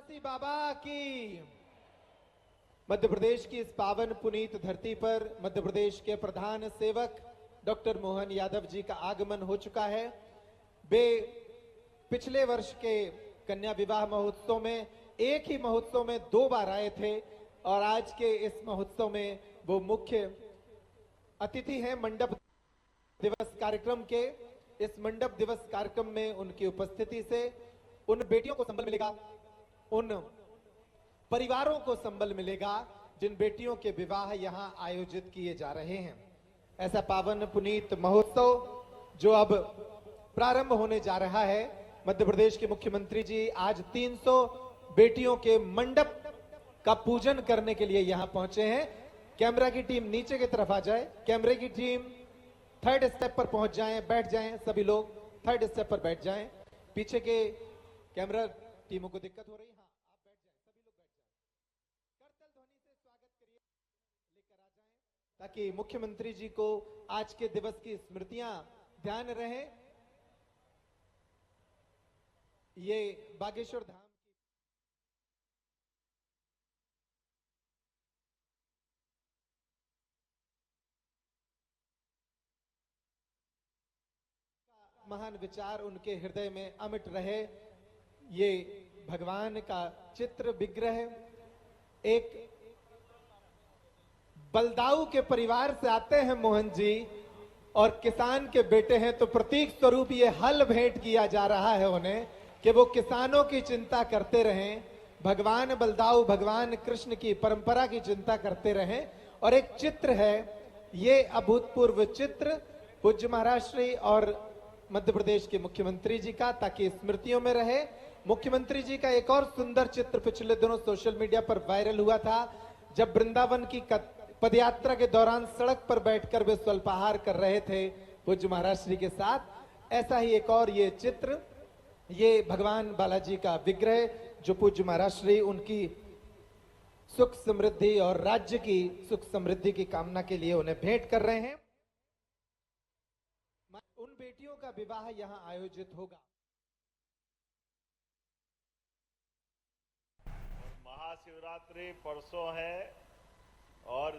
गणपति बाबा की। मध्य प्रदेश की इस पावन पुनीत धरती पर मध्य प्रदेश के प्रधान सेवक डॉक्टर मोहन यादव जी का आगमन हो चुका है। वे पिछले वर्ष के कन्या विवाह महोत्सव में एक ही महोत्सव में 2 बार आए थे और आज के इस महोत्सव में वो मुख्य अतिथि हैं। मंडप दिवस कार्यक्रम के इस मंडप दिवस कार्यक्रम में उनकी उपस्थिति से उन बेटियों को संबल मिलेगा, उन परिवारों को संबल मिलेगा जिन बेटियों के विवाह यहां आयोजित किए जा रहे हैं। ऐसा पावन पुनीत महोत्सव जो अब प्रारंभ होने जा रहा है। मध्य प्रदेश के मुख्यमंत्री जी आज 300 बेटियों के मंडप का पूजन करने के लिए यहां पहुंचे हैं। कैमरा की टीम नीचे की तरफ आ जाए, कैमरे की टीम 3rd स्टेप पर पहुंच जाएं, बैठ जाएं, सभी लोग 3rd स्टेप पर बैठ जाएं। पीछे के कैमरा टीमों को दिक्कत हो रही है, हाँ आप बैठ जाएं, सभी लोग बैठ जाएं। करतल ध्वनि से स्वागत करिए, लेकर आ जाएं ताकि मुख्यमंत्री जी को आज के दिवस की स्मृतियां ध्यान रहे। ये बागेश्वर धाम महान विचार उनके हृदय में अमिट रहे। ये भगवान का चित्र विग्रह एक बलदाऊ के परिवार से आते हैं मोहन जी और किसान के बेटे हैं, तो प्रतीक स्वरूप ये हल भेंट किया जा रहा है उन्हें कि वो किसानों की चिंता करते रहें, भगवान बलदाऊ भगवान कृष्ण की परंपरा की चिंता करते रहें। और एक चित्र है, ये अभूतपूर्व चित्र पूज्य महाराज श्री और मध्य प्रदेश के मुख्यमंत्री जी का, ताकि स्मृतियों में रहे। मुख्यमंत्री जी का एक और सुंदर चित्र पिछले दिनों सोशल मीडिया पर वायरल हुआ था, जब वृंदावन की पदयात्रा के दौरान सड़क पर बैठकर वे स्वल्पाहार कर रहे थे पूज्य महाराज श्री के साथ। ऐसा ही एक और ये चित्र, ये भगवान बालाजी का विग्रह जो पूज्य महाराज श्री उनकी सुख समृद्धि और राज्य की सुख समृद्धि की कामना के लिए उन्हें भेंट कर रहे हैं। उन बेटियों का विवाह यहां आयोजित होगा। महाशिवरात्रि परसों है और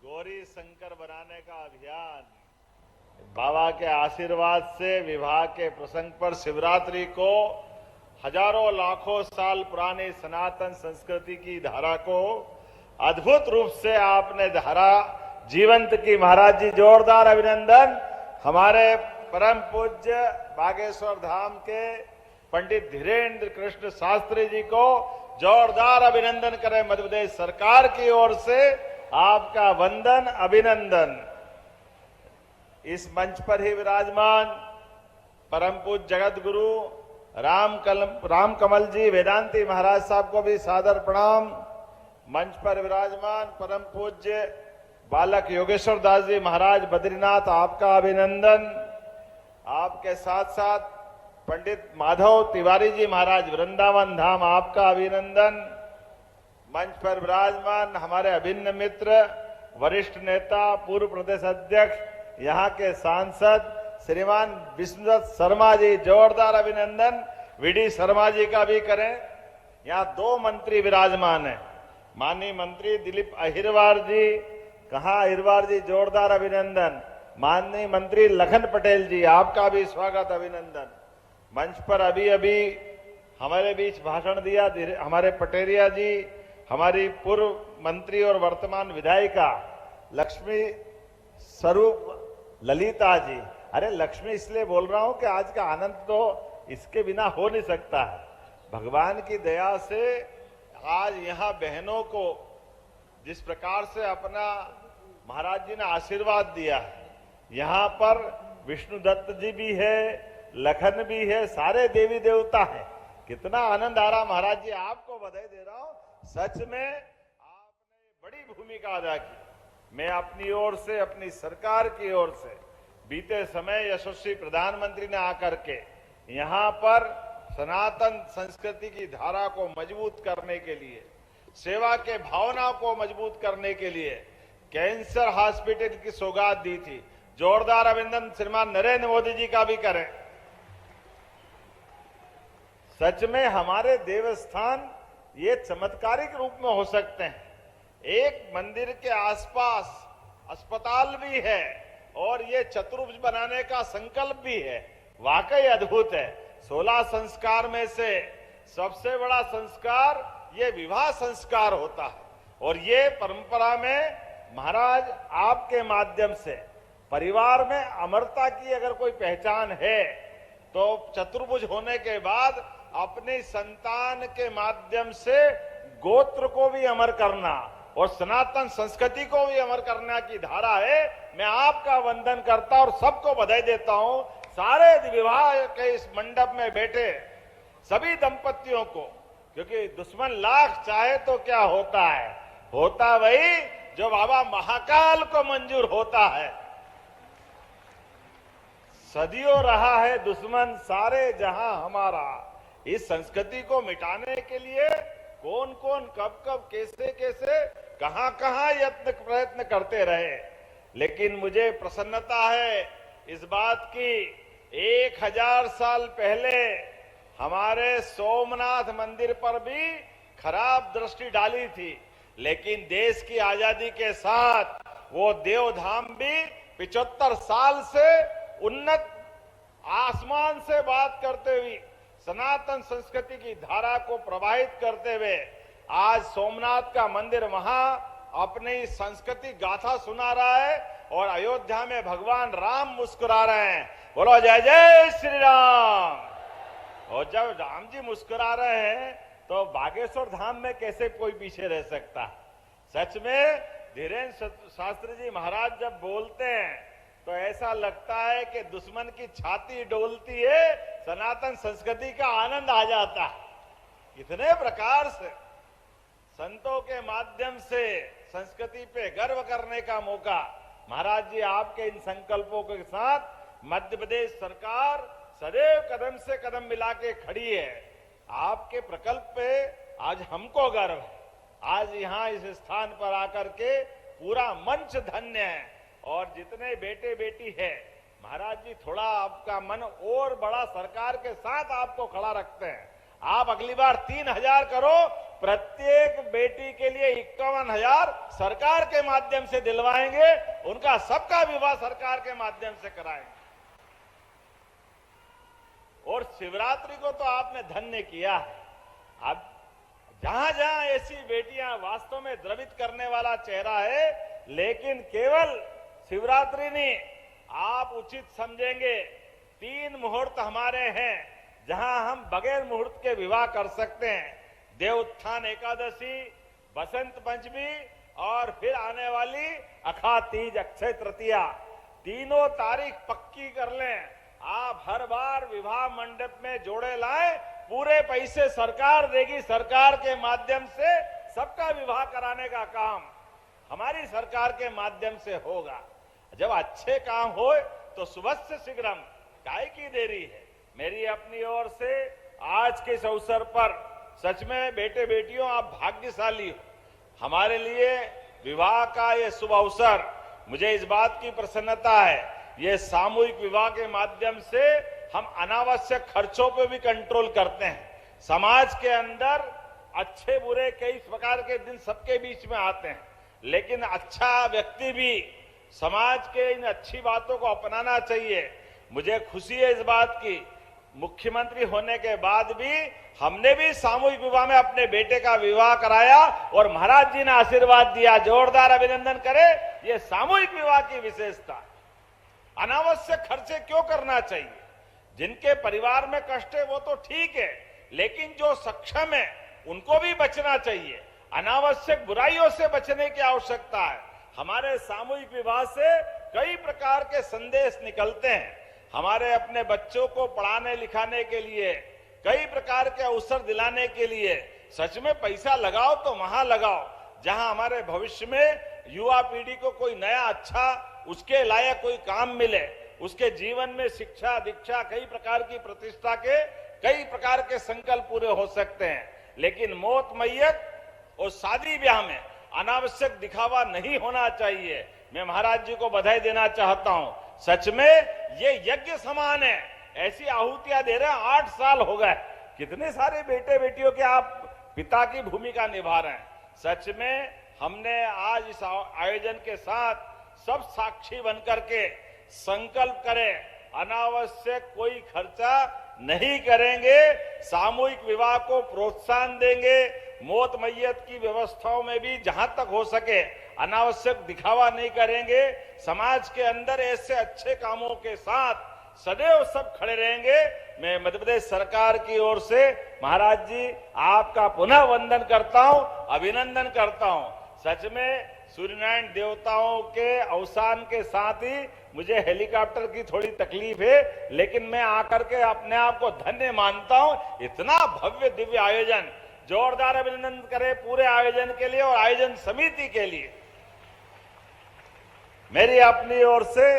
गौरी शंकर बनाने का अभियान बाबा के आशीर्वाद से विवाह के प्रसंग पर शिवरात्रि को हजारों लाखों साल पुरानी सनातन संस्कृति की धारा को अद्भुत रूप से आपने धारा जीवंत की। महाराज जी जोरदार अभिनंदन। हमारे परम पूज्य बागेश्वर धाम के पंडित धीरेन्द्र कृष्ण शास्त्री जी को जोरदार अभिनंदन करें। मध्य प्रदेश सरकार की ओर से आपका वंदन अभिनंदन। इस मंच पर ही विराजमान परम पूज्य जगत गुरु राम कमल जी वेदांती महाराज साहब को भी सादर प्रणाम। मंच पर विराजमान परम पूज्य बालक योगेश्वर दास जी महाराज बद्रीनाथ, आपका अभिनंदन। आपके साथ साथ पंडित माधव तिवारी जी महाराज वृंदावन धाम, आपका अभिनंदन। मंच पर विराजमान हमारे अभिन्न मित्र, वरिष्ठ नेता, पूर्व प्रदेश अध्यक्ष, यहाँ के सांसद श्रीमान विष्णुदत्त शर्मा जी, जोरदार अभिनंदन। वीडी शर्मा जी का भी करें। यहाँ 2 मंत्री विराजमान हैं, माननीय मंत्री दिलीप अहिरवार जी, कहाँ अहिरवार जी, जोरदार अभिनंदन। माननीय मंत्री लखन पटेल जी, आपका भी स्वागत अभिनंदन। मंच पर अभी अभी हमारे बीच भाषण दिया हमारे पटेरिया जी, हमारी पूर्व मंत्री और वर्तमान विधायिका लक्ष्मी स्वरूप ललिता जी। अरे लक्ष्मी इसलिए बोल रहा हूं कि आज का आनंद तो इसके बिना हो नहीं सकता है। भगवान की दया से आज यहाँ बहनों को जिस प्रकार से अपना महाराज जी ने आशीर्वाद दिया है, यहाँ पर विष्णु दत्त जी भी है, लखन भी है, सारे देवी देवता हैं। कितना आनंद आ रहा। महाराज जी आपको बधाई दे रहा हूं, सच में आपने बड़ी भूमिका अदा की। मैं अपनी ओर से, अपनी सरकार की ओर से बीते समय यशस्वी प्रधानमंत्री ने आकर के यहाँ पर सनातन संस्कृति की धारा को मजबूत करने के लिए, सेवा के भावना को मजबूत करने के लिए कैंसर हॉस्पिटल की सौगात दी थी। जोरदार अभिनंदन श्रीमान नरेंद्र मोदी जी का भी करें। सच में हमारे देवस्थान ये चमत्कारिक रूप में हो सकते हैं। एक मंदिर के आसपास अस्पताल भी है और ये चतुर्भुज बनाने का संकल्प भी है। वाकई अद्भुत है। 16 संस्कार में से सबसे बड़ा संस्कार ये विवाह संस्कार होता है और ये परंपरा में महाराज आपके माध्यम से परिवार में अमरता की अगर कोई पहचान है तो चतुर्भुज होने के बाद अपनी संतान के माध्यम से गोत्र को भी अमर करना और सनातन संस्कृति को भी अमर करने की धारा है। मैं आपका वंदन करता और सबको बधाई देता हूं, सारे विवाह के इस मंडप में बैठे सभी दंपतियों को, क्योंकि दुश्मन लाख चाहे तो क्या होता है, होता वही जो बाबा महाकाल को मंजूर होता है। सदियों रहा है दुश्मन सारे जहां हमारा। इस संस्कृति को मिटाने के लिए कौन कौन कब कब कैसे कैसे कहां कहां यत्न प्रयत्न करते रहे, लेकिन मुझे प्रसन्नता है इस बात की 1000 साल पहले हमारे सोमनाथ मंदिर पर भी खराब दृष्टि डाली थी, लेकिन देश की आजादी के साथ वो देवधाम भी 75 साल से उन्नत आसमान से बात करते हुए सनातन संस्कृति की धारा को प्रवाहित करते हुए आज सोमनाथ का मंदिर वहां अपनी संस्कृति गाथा सुना रहा है और अयोध्या में भगवान राम मुस्कुरा रहे हैं। बोलो जय जय श्री राम। और जब राम जी मुस्कुरा रहे हैं तो बागेश्वर धाम में कैसे कोई पीछे रह सकता है। सच में धीरेन्द्र शास्त्री जी महाराज जब बोलते हैं तो ऐसा लगता है कि दुश्मन की छाती डोलती है, सनातन संस्कृति का आनंद आ जाता है। इतने प्रकार से संतों के माध्यम से संस्कृति पे गर्व करने का मौका महाराज जी आपके इन संकल्पों के साथ मध्य प्रदेश सरकार सदैव कदम से कदम मिला के खड़ी है। आपके प्रकल्प पे आज हमको गर्व है। आज यहाँ इस स्थान पर आकर के पूरा मंच धन्य है और जितने बेटे बेटी है महाराज जी थोड़ा आपका मन और बड़ा सरकार के साथ आपको खड़ा रखते हैं। आप अगली बार 3000 करो, प्रत्येक बेटी के लिए 51,000 सरकार के माध्यम से दिलवाएंगे, उनका सबका विवाह सरकार के माध्यम से कराएंगे। और शिवरात्रि को तो आपने धन्य किया है। अब जहां जहां ऐसी बेटियां वास्तव में द्रवित करने वाला चेहरा है, लेकिन केवल शिवरात्रि नहीं, आप उचित समझेंगे 3 मुहूर्त हमारे हैं जहां हम बगैर मुहूर्त के विवाह कर सकते हैं। देवोत्थान एकादशी, बसंत पंचमी और फिर आने वाली अखा तीज, अक्षय तृतीया, तीनों तारीख पक्की कर लें। आप हर बार विवाह मंडप में जोड़े लाएं, पूरे पैसे सरकार देगी, सरकार के माध्यम से सबका विवाह कराने का काम हमारी सरकार के माध्यम से होगा। जब अच्छे काम हो तो सुबह शीघ्रम, काहे की देरी है। मेरी अपनी ओर से आज के इस अवसर पर सच में बेटे बेटियों आप भाग्यशाली हो। हमारे लिए विवाह का ये शुभ अवसर, मुझे इस बात की प्रसन्नता है, ये सामूहिक विवाह के माध्यम से हम अनावश्यक खर्चों पे भी कंट्रोल करते हैं। समाज के अंदर अच्छे बुरे कई प्रकार के दिन सबके बीच में आते हैं, लेकिन अच्छा व्यक्ति भी समाज के इन अच्छी बातों को अपनाना चाहिए। मुझे खुशी है इस बात की, मुख्यमंत्री होने के बाद भी हमने भी सामूहिक विवाह में अपने बेटे का विवाह कराया और महाराज जी ने आशीर्वाद दिया। जोरदार अभिनंदन करें। ये सामूहिक विवाह की विशेषता। अनावश्यक खर्चे क्यों करना चाहिए? जिनके परिवार में कष्ट है वो तो ठीक है, लेकिन जो सक्षम है उनको भी बचना चाहिए। अनावश्यक बुराइयों से बचने की आवश्यकता है। हमारे सामूहिक विवाह से कई प्रकार के संदेश निकलते हैं। हमारे अपने बच्चों को पढ़ाने लिखाने के लिए, कई प्रकार के अवसर दिलाने के लिए सच में पैसा लगाओ तो वहां लगाओ जहां हमारे भविष्य में युवा पीढ़ी को कोई नया अच्छा उसके लायक कोई काम मिले, उसके जीवन में शिक्षा दीक्षा कई प्रकार की प्रतिष्ठा के कई प्रकार के संकल्प पूरे हो सकते हैं। लेकिन मौत मैयत और शादी ब्याह में अनावश्यक दिखावा नहीं होना चाहिए। मैं महाराज जी को बधाई देना चाहता हूं। सच में ये यज्ञ समान है। ऐसी आहुतियां दे रहे हैं। 8 साल हो गए, कितने सारे बेटे बेटियों के आप पिता की भूमिका निभा रहे हैं। सच में हमने आज इस आयोजन के साथ सब साक्षी बनकर के संकल्प करें, अनावश्यक कोई खर्चा नहीं करेंगे, सामूहिक विवाह को प्रोत्साहन देंगे, मौत मैयत की व्यवस्थाओं में भी जहां तक हो सके अनावश्यक दिखावा नहीं करेंगे, समाज के अंदर ऐसे अच्छे कामों के साथ सदैव सब खड़े रहेंगे। मैं मध्य प्रदेश सरकार की ओर से महाराज जी आपका पुनः वंदन करता हूं, अभिनंदन करता हूं। सच में सूर्यनारायण देवताओं के अवसान के साथ ही मुझे हेलीकॉप्टर की थोड़ी तकलीफ है, लेकिन मैं आकर के अपने आप को धन्य मानता हूं। इतना भव्य दिव्य आयोजन, जोरदार अभिनंदन करें पूरे आयोजन के लिए और आयोजन समिति के लिए। मेरी अपनी ओर से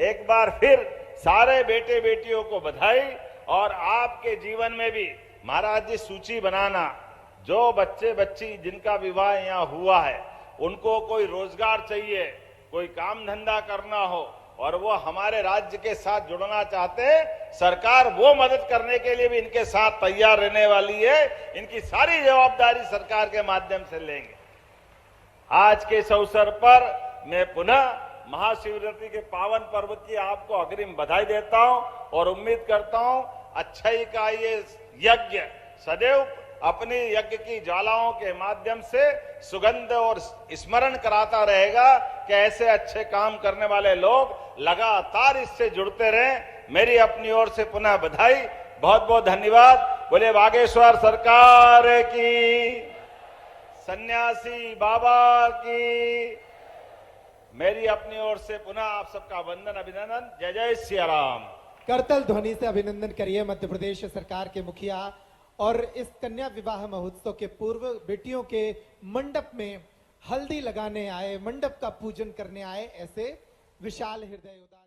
एक बार फिर सारे बेटे बेटियों को बधाई। और आपके जीवन में भी महाराज जी सूची बनाना, जो बच्चे बच्ची जिनका विवाह यहाँ हुआ है उनको कोई रोजगार चाहिए, कोई काम धंधा करना हो और वो हमारे राज्य के साथ जुड़ना चाहते हैं, सरकार वो मदद करने के लिए भी इनके साथ तैयार रहने वाली है। इनकी सारी जवाबदारी सरकार के माध्यम से लेंगे। आज के इस अवसर पर मैं पुनः महाशिवरात्रि के पावन पर्व की आपको अग्रिम बधाई देता हूं और उम्मीद करता हूं अच्छाई का ये यज्ञ सदैव अपनी यज्ञ की ज्वालाओं के माध्यम से सुगंध और स्मरण कराता रहेगा कि ऐसे अच्छे काम करने वाले लोग लगातार इससे जुड़ते रहें। मेरी अपनी ओर से पुनः बधाई, बहुत बहुत धन्यवाद। बोले बागेश्वर सरकार की, सन्यासी बाबा की। मेरी अपनी ओर से पुनः आप सबका वंदन अभिनंदन। जय जय सिया राम। करतल ध्वनि से अभिनंदन करिए मध्य प्रदेश सरकार के मुखिया और इस कन्या विवाह महोत्सव के पूर्व बेटियों के मंडप में हल्दी लगाने आए, मंडप का पूजन करने आए ऐसे विशाल हृदय उदार